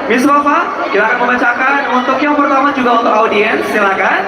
Miss Wafa, kita akan membacakan untuk yang pertama juga untuk audiens, silakan.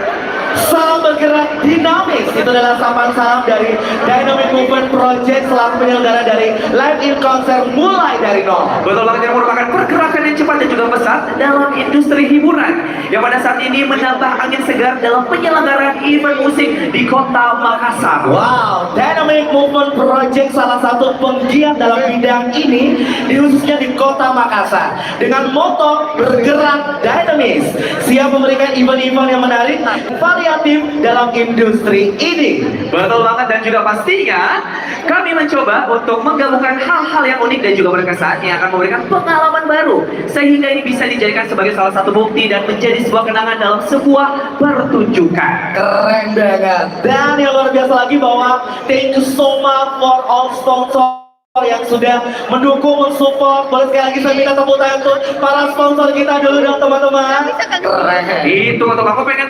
Salam bergerak dinamis, itu adalah sapaan salam dari Dynamic Movement Project selaku penyelenggara dari Live in Concert mulai dari nol. Betul banget, yang merupakan pergerakan yang cepat dan juga pesat dalam industri hiburan yang pada saat ini menambah angin segar dalam penyelenggaraan event musik di kota Makassar. Wow, Dynamic Movement Project salah satu penggiat dalam bidang ini, khususnya di kota Makassar. Dengan moto bergerak dinamis, siap memberikan event-event yang menarik, variatif dalam industri ini. Betul banget, dan juga pastinya kami mencoba untuk menggabungkan hal-hal yang unik dan juga berkesan yang akan memberikan pengalaman baru sehingga ini bisa dijadikan sebagai salah satu bukti dan menjadi sebuah kenangan dalam sebuah pertunjukan. Keren banget. Dan yang luar biasa lagi bahwa thank you so much for all sponsor yang sudah mendukung, mensupport. Boleh sekali lagi saya minta tepuk tangan untuk para sponsor kita dulu dong teman-teman. Keren. Itu untuk aku pengen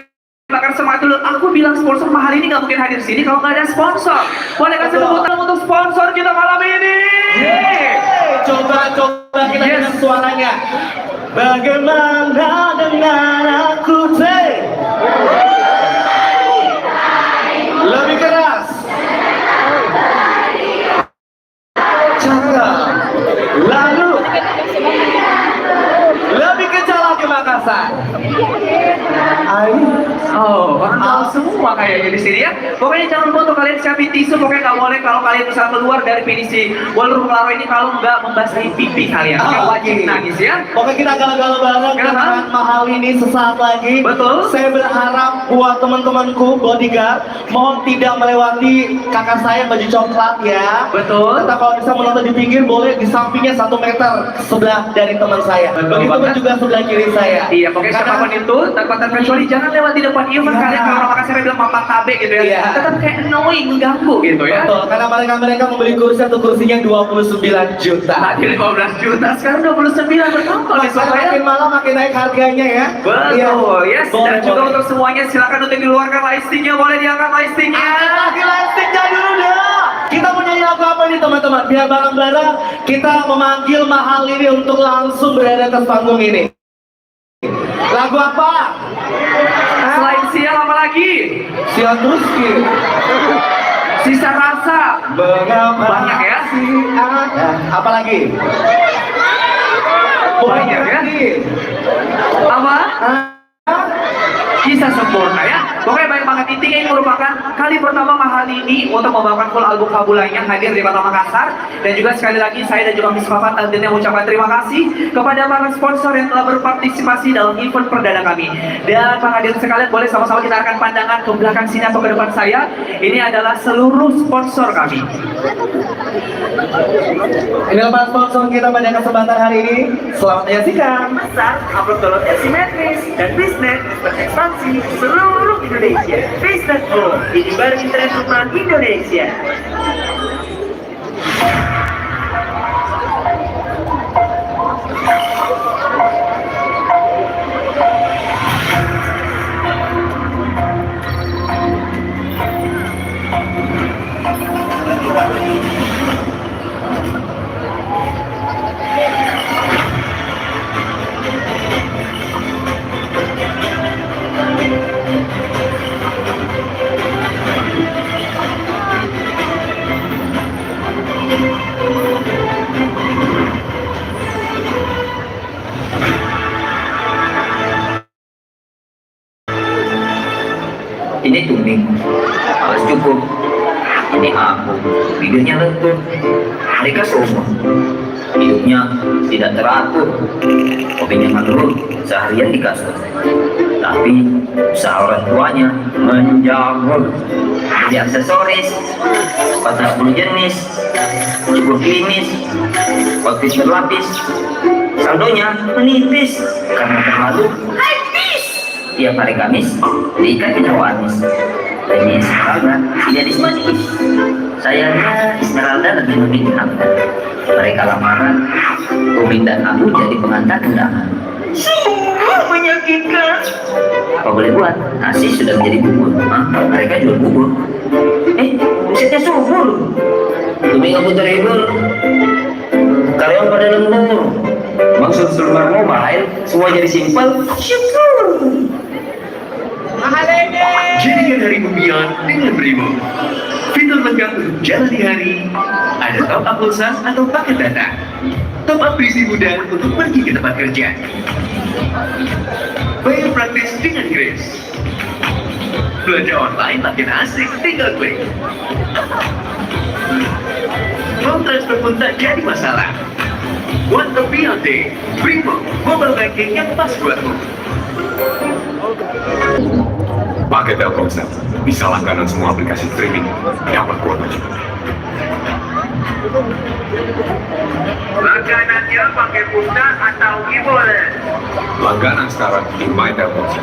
bahkan semangat dulu. Aku bilang sponsor mahal ini nggak mungkin hadir sini kalau nggak ada sponsor. Boleh kasih tepuk tangan untuk sponsor kita malam ini. Coba kita dengan suaranya. Bagaimana dengan aku lebih keras. Cakep. Lalu lebih kencang lagi Makassar. Oh, orang tahu semua kayaknya di sini ya. Pokoknya jangan lupa untuk kalian siapin tisu. Pokoknya nggak boleh kalau kalian bisa keluar dari finisi Ballroom Claro ini kalau nggak membasahi pipi kalian. Oke, wajib nangis ya. Oke, kita galau-galau bareng dengan mahal ini sesaat lagi. Betul. Saya berharap buat teman-temanku bodyguard, mohon tidak melewati kakak saya baju coklat ya. Betul. Tetap kalau bisa menonton di pinggir, boleh di sampingnya 1 meter sebelah dari teman saya. Begitu juga sebelah kiri saya. Iya, pokoknya siapapun itu tanpa terkecuali jangan lewat di depan event kalian. Kalau orang Makassar bilang mampang tabe gitu ya. Iya. Tetap kayak annoying, mengganggu gitu ya. Betul, karena mereka membeli kursi, satu kursinya 29 juta. Tadi 15 juta, sekarang 29 bertambah. Makin malam makin naik harganya ya. Betul, yes. Boleh, Dan juga boleh. untuk semuanya silakan untuk dikeluarkan lightsticknya, boleh diangkat lightsticknya. Lagi lightsticknya dulu dah. Kita mau nyanyi lagu apa nih teman-teman? Biar bareng-bareng kita memanggil mahal ini untuk langsung berada atas panggung ini. Lagu apa? Selain sial apa lagi? Sial Tuski. Sisa rasa. Mengapa Banyak ya? Apa lagi? Banyak ya? Apa? Kisah sempurna ya. Pokoknya baik banget, intinya ini merupakan kali pertama mahal ini untuk membawakan full album Kabulanya hadir di kota Makassar. Dan juga sekali lagi saya dan juga Miss Wafa tentunya mengucapkan terima kasih kepada para sponsor yang telah berpartisipasi dalam event perdana kami. Dan para hadirin sekalian, boleh sama-sama kita akan pandangan ke belakang sini atau ke depan saya. Ini adalah seluruh sponsor kami. Inilah para sponsor kita pada kesempatan hari ini. Selamat menyaksikan. Besar, upload download simetris dan bisnet berekspansi seluruh Indonesia. Bisnet Pro, ini baru internet rumahan Indonesia. Ini tuning, harus cukup. Ini aku, videonya lentur. Mereka semua hidupnya tidak teratur. Kopinya menurun seharian di kasur. Tapi usaha orang tuanya menjamur. Jadi aksesoris, sepatu 10 jenis, cukur klimis, outfit berlapis. Saldonya menipis karena terlalu habis. Tiap hari Kamis diikat dengan Anis. Ini Esmeralda tidak dismanis. Sayangnya Esmeralda lebih meminta. Mereka lamaran, Umi dan aku jadi pengantar undangan. Sungguh menyakitkan. Apa boleh buat? Nasi sudah menjadi bubur. Mereka jual bubur. Busetnya subur. Umi nggak putar hibur. Karyawan pada lembur. Maksud seluler mobile, semua jadi simpel. Syukur. Jadikan hari impian dengan Brimo. Fitur lengkap untuk jalani hari. Ada top up pulsa atau paket data. Top up berisi mudah untuk pergi ke tempat kerja. Bayar praktis dengan Grace. Belanja online makin asik, tinggal klik. Mau transfer pun tak jadi masalah. Buat BLT, Brimo, mobile banking yang pas buatmu. Pakai Telkomsel, bisa langganan semua aplikasi streaming, dapat kuota juga. Langganannya pakai pulsa atau e-wallet. Langganan sekarang di My Telkomsel.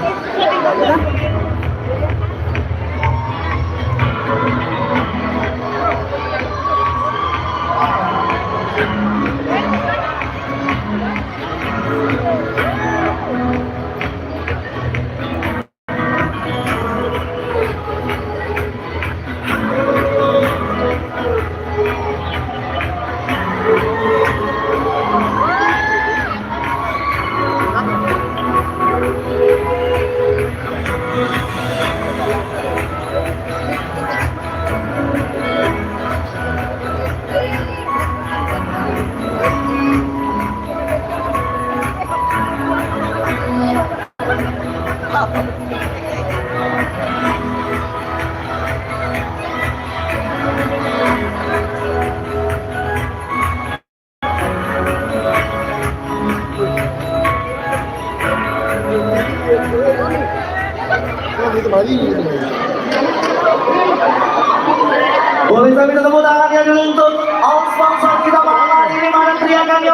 Boleh kami tepuk tangannya dulu untuk all sponsor kita malam hari ini. Mana teriakannya?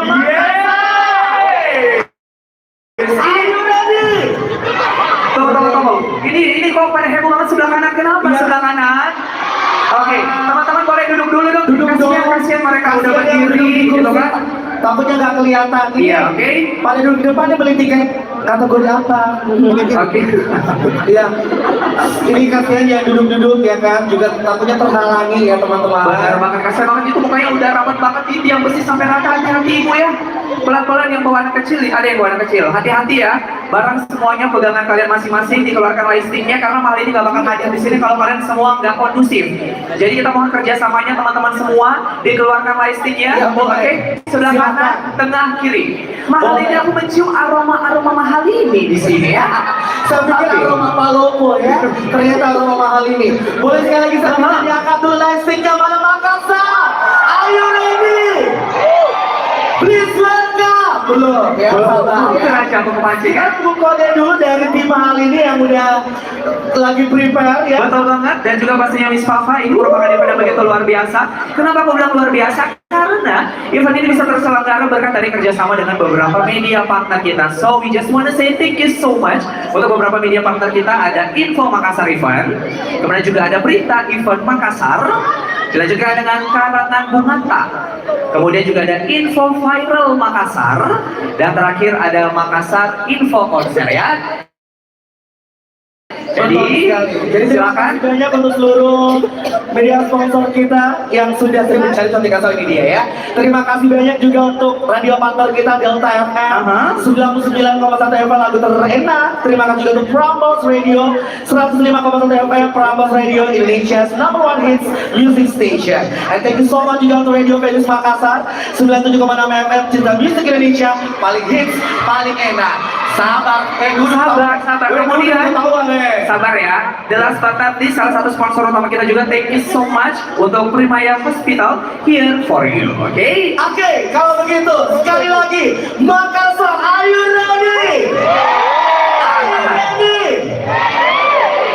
Ayo ready? Tunggu. Ini kok pada heboh banget sebelah kanan. Kenapa Iya. sebelah kanan? Oke, teman-teman boleh duduk dulu dong. Duduk dong. Kasihan mereka udah Kasihan yang berdiri, duduk di gitu kursi. kan? Takutnya nggak kelihatan. Ini Iya, oke. pada duduk di depan dia beli tiket kategori apa? Oke. Iya. Ini kasihan yang duduk-duduk ya kan, juga takutnya terhalangi ya teman-teman. Benar banget, kasihan banget itu mukanya udah rapat banget ini yang bersih sampai rata. Hati-hati ibu ya. Pelan-pelan yang bawa anak kecil, ada yang bawa anak kecil. Hati-hati ya. Barang semuanya pegangan kalian masing-masing, dikeluarkan listingnya karena malam ini nggak bakal hadir di sini kalau kalian semua nggak kondusif. Jadi kita mohon kerjasamanya teman-teman semua, dikeluarkan listingnya. Ya, boleh. Oke, sebelah Silakan. kanan, tengah, kiri. Mahal ini aku mencium aroma mahal ini di sini ya. Saya pikir aroma palopo ya, ternyata aroma mahal ini. Boleh sekali lagi saya minta diangkat dulu listingnya mana Makassar. Ayo ready? Please welcome. Belum ya, sabar Aku ya. aja aku kepancing kan. Kan kode dulu dari tim mahal ini yang udah lagi prepare ya. Betul banget, dan juga pastinya Miss Fafa ini merupakan event yang begitu luar biasa. Kenapa aku bilang luar biasa? Karena event ini bisa terselenggara berkat dari kerjasama dengan beberapa media partner kita. So we just wanna say thank you so much untuk beberapa media partner kita. Ada Info Makassar Event, kemudian juga ada Berita Event Makassar, dilanjutkan dengan Karangan Bungata, kemudian juga ada Info Viral Makassar, dan terakhir ada Makassar Info Konser ya. Jadi terima silakan. kasih banyak untuk seluruh media sponsor kita yang sudah sering mencari cantik asal ini dia ya. Terima kasih banyak juga untuk radio partner kita Delta FM 99,1 FM lagu terenak. Terima kasih juga untuk Prambors Radio 105,1 FM Prambors Radio Indonesia's #1 hits music station. And thank you so much juga untuk Radio Venus Makassar 97,6 FM Cinta Music Indonesia, paling hits, paling enak. Sabar, Sabar. Kemudian Kemudian sabar ya. The last but not least, salah satu sponsor utama kita juga, thank you so much untuk Primaya Hospital here for you. Oke? Oke, kalau begitu sekali lagi Makassar, are you ready? Are you ready?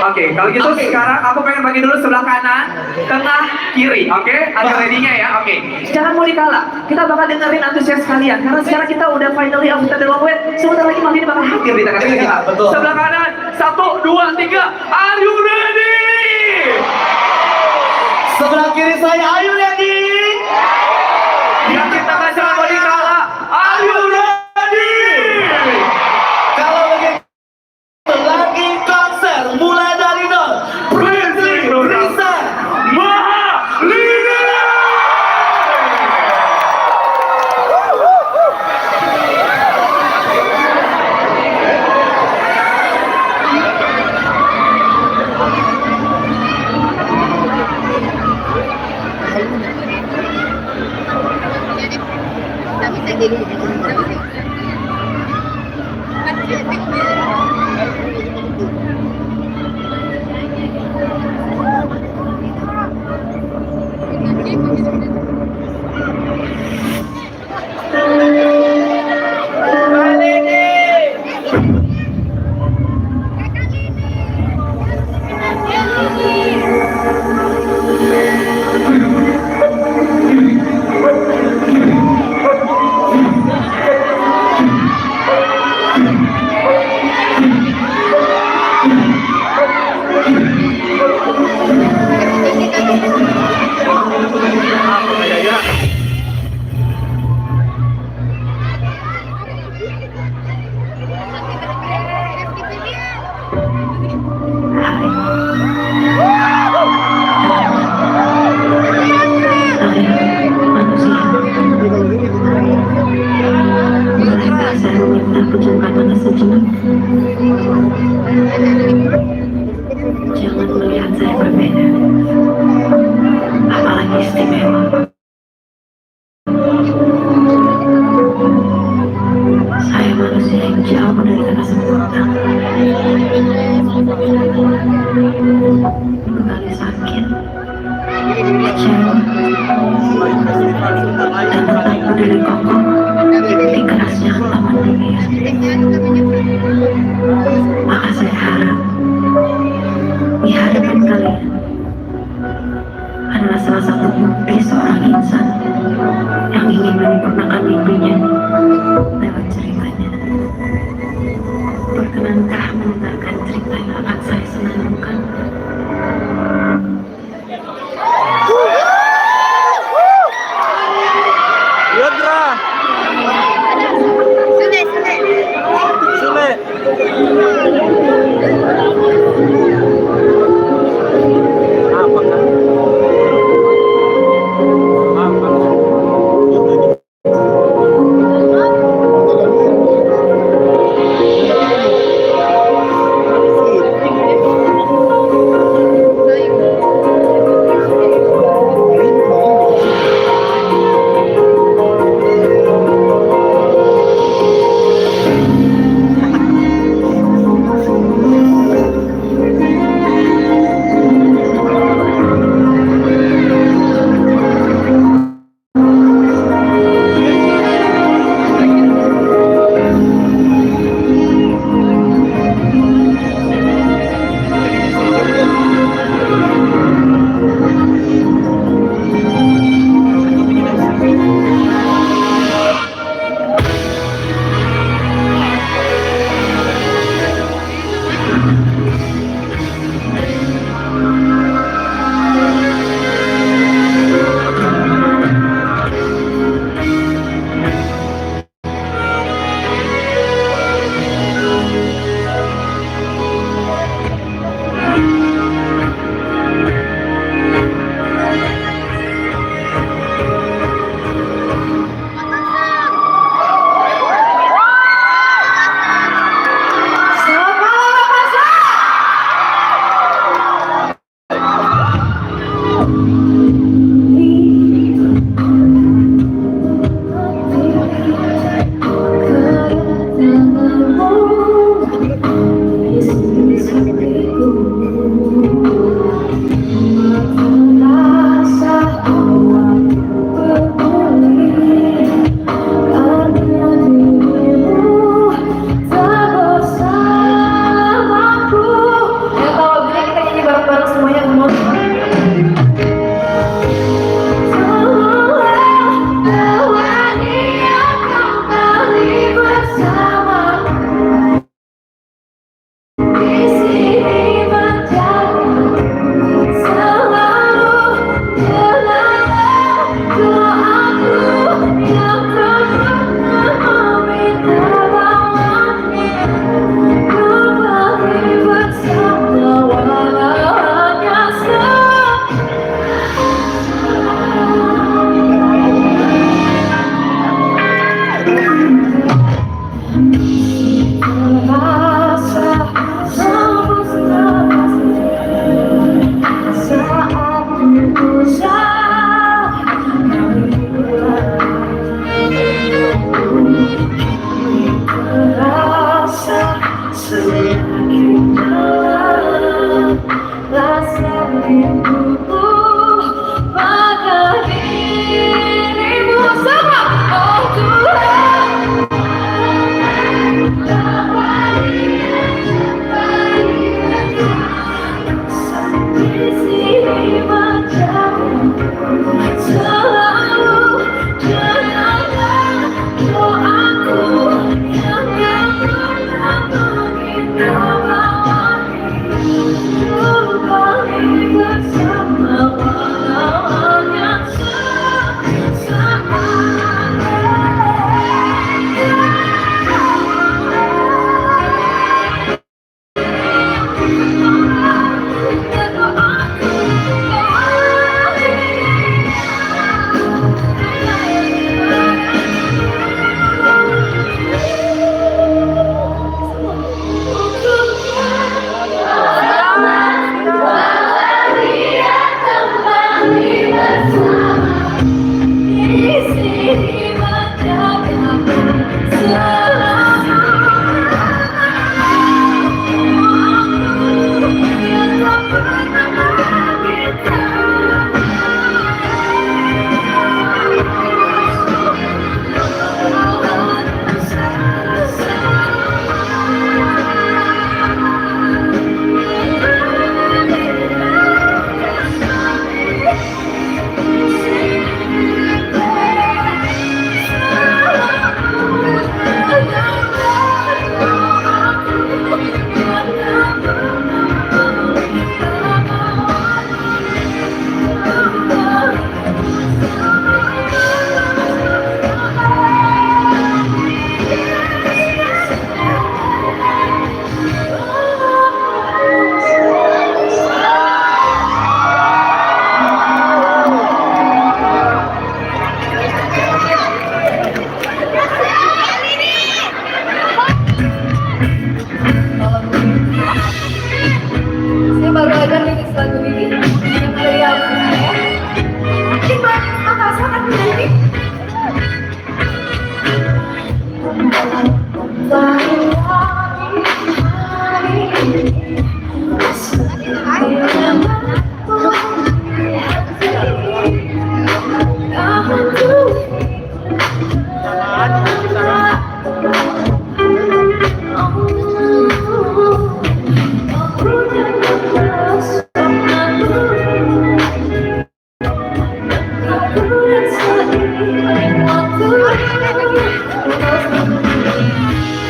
Oke, kalau gitu Oke. sekarang aku pengen bagi dulu sebelah kanan, tengah, kiri. Oke? Ada ready-nya ya? Oke. Jangan mau dikalah. Kita bakal dengerin antusias kalian karena sekarang kita udah finally after the long wait. Sebentar lagi malam ini bakal hadir di tengah-tengah kita. Iya, betul. Sebelah kanan, 1, 2, 3. Are you ready? Sebelah kiri saya, are you ready? Yang kita nggak jangan mau dikalah. Are you ready? Kalau begitu lagi konser mulai dari nol. Prince Risa Mahalini. pejamkan mata sejenak. Jangan melihat saya berbeda, apalagi istimewa. Saya manusia yang jauh dari kata sempurna. Bekali sakit, kecewa, dan tetap berdiri kokoh di kerasnya taman dunia. Maka saya harap di hadapan kalian adalah salah satu bukti seorang insan yang ingin menyempurnakan mimpinya lewat ceritanya. Berkenankah mendengarkan cerita yang akan saya senandungkan?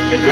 Everybody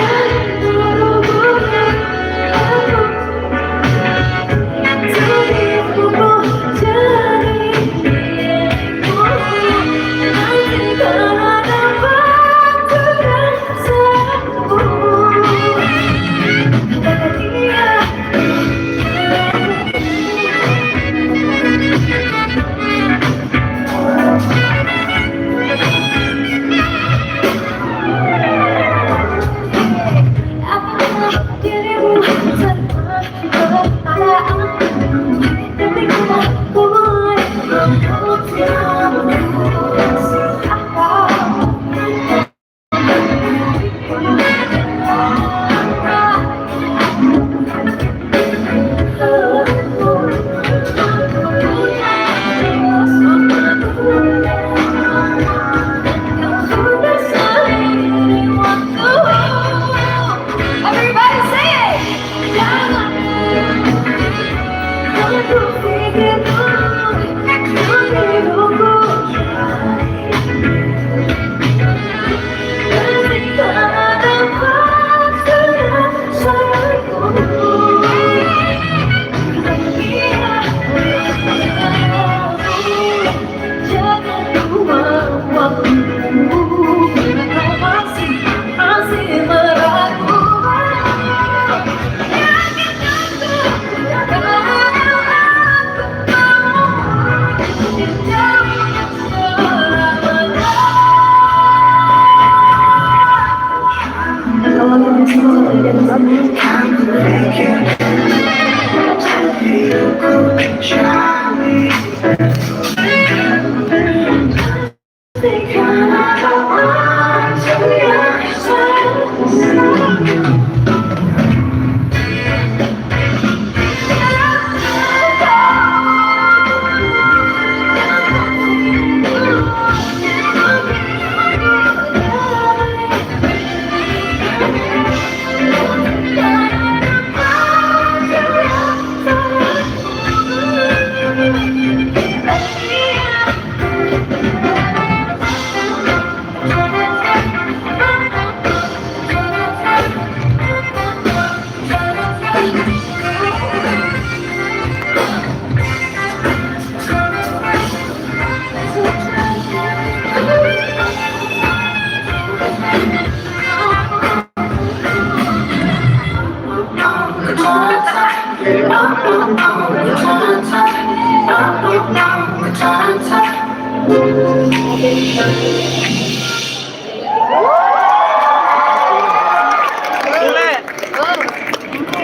say Thank you.